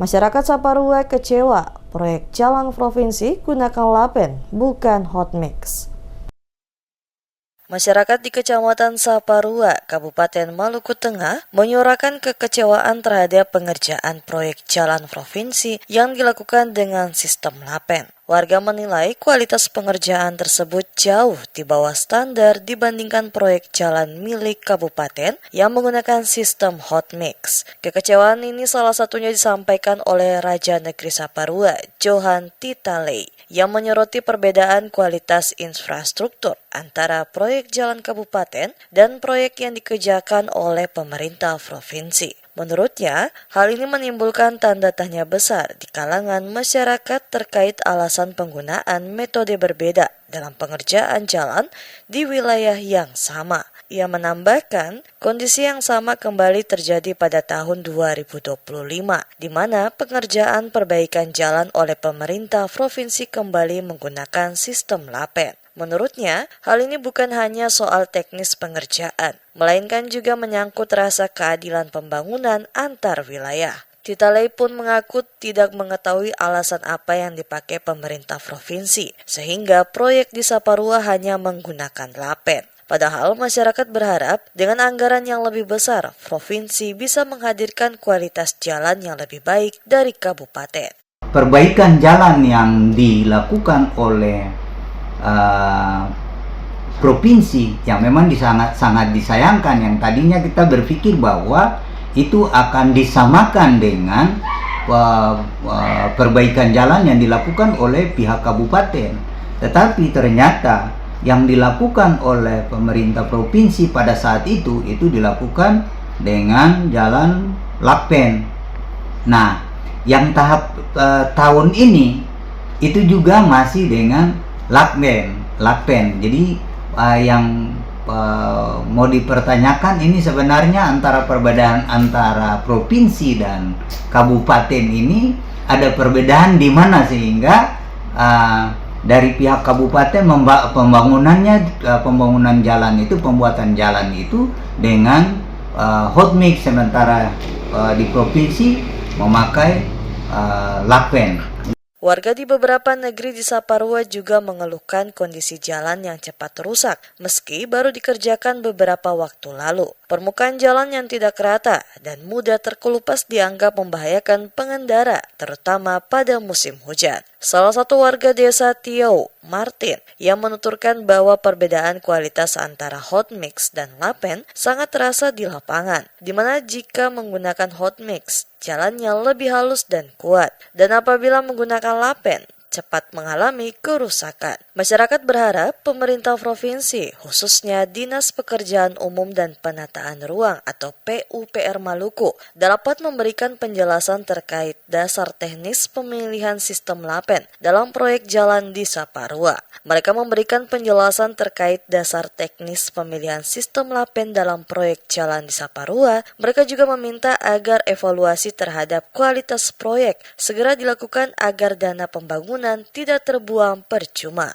Masyarakat Saparua kecewa, proyek jalan provinsi gunakan lapen, bukan hot mix. Masyarakat di Kecamatan Saparua, Kabupaten Maluku Tengah, menyuarakan kekecewaan terhadap pengerjaan proyek jalan provinsi yang dilakukan dengan sistem lapen. Warga menilai kualitas pengerjaan tersebut jauh di bawah standar dibandingkan proyek jalan milik kabupaten yang menggunakan sistem hot mix. Kekecewaan ini salah satunya disampaikan oleh Raja Negeri Saparua, Johan Titalei, yang menyoroti perbedaan kualitas infrastruktur antara proyek jalan kabupaten dan proyek yang dikerjakan oleh pemerintah provinsi. Menurutnya, hal ini menimbulkan tanda tanya besar di kalangan masyarakat terkait alasan penggunaan metode berbeda dalam pengerjaan jalan di wilayah yang sama. Ia menambahkan, kondisi yang sama kembali terjadi pada tahun 2025, di mana pengerjaan perbaikan jalan oleh pemerintah provinsi kembali menggunakan sistem lapen. Menurutnya, hal ini bukan hanya soal teknis pengerjaan, melainkan juga menyangkut rasa keadilan pembangunan antar wilayah. Titalei pun mengaku tidak mengetahui alasan apa yang dipakai pemerintah provinsi, sehingga proyek di Saparua hanya menggunakan lapen. Padahal masyarakat berharap dengan anggaran yang lebih besar, provinsi bisa menghadirkan kualitas jalan yang lebih baik dari kabupaten. Perbaikan jalan yang dilakukan oleh provinsi yang memang sangat disayangkan, yang tadinya kita berpikir bahwa itu akan disamakan dengan perbaikan jalan yang dilakukan oleh pihak kabupaten, tetapi ternyata yang dilakukan oleh pemerintah provinsi pada saat itu dilakukan dengan jalan lapen. Nah, yang tahap tahun ini itu juga masih dengan lapen. Jadi yang mau dipertanyakan ini sebenarnya antara perbedaan antara provinsi dan kabupaten ini ada perbedaan di mana sehingga dari pihak kabupaten pembangunan jalan itu, pembuatan jalan itu dengan hot mix, sementara di provinsi memakai lapen. Warga di beberapa negeri di Saparua juga mengeluhkan kondisi jalan yang cepat rusak, meski baru dikerjakan beberapa waktu lalu. Permukaan jalan yang tidak rata dan mudah terkelupas dianggap membahayakan pengendara, terutama pada musim hujan. Salah satu warga desa Tiau, Martin, yang menuturkan bahwa perbedaan kualitas antara hot mix dan lapen sangat terasa di lapangan, di mana jika menggunakan hot mix, jalannya lebih halus dan kuat, dan apabila menggunakan lapen, cepat mengalami kerusakan. Masyarakat berharap pemerintah provinsi, khususnya Dinas Pekerjaan Umum dan Penataan Ruang atau PUPR Maluku, dapat memberikan penjelasan terkait dasar teknis pemilihan sistem lapen dalam proyek jalan di Saparua. Mereka memberikan penjelasan terkait dasar teknis pemilihan sistem lapen dalam proyek jalan di Saparua. Mereka juga meminta agar evaluasi terhadap kualitas proyek segera dilakukan agar dana pembangunan tidak terbuang percuma.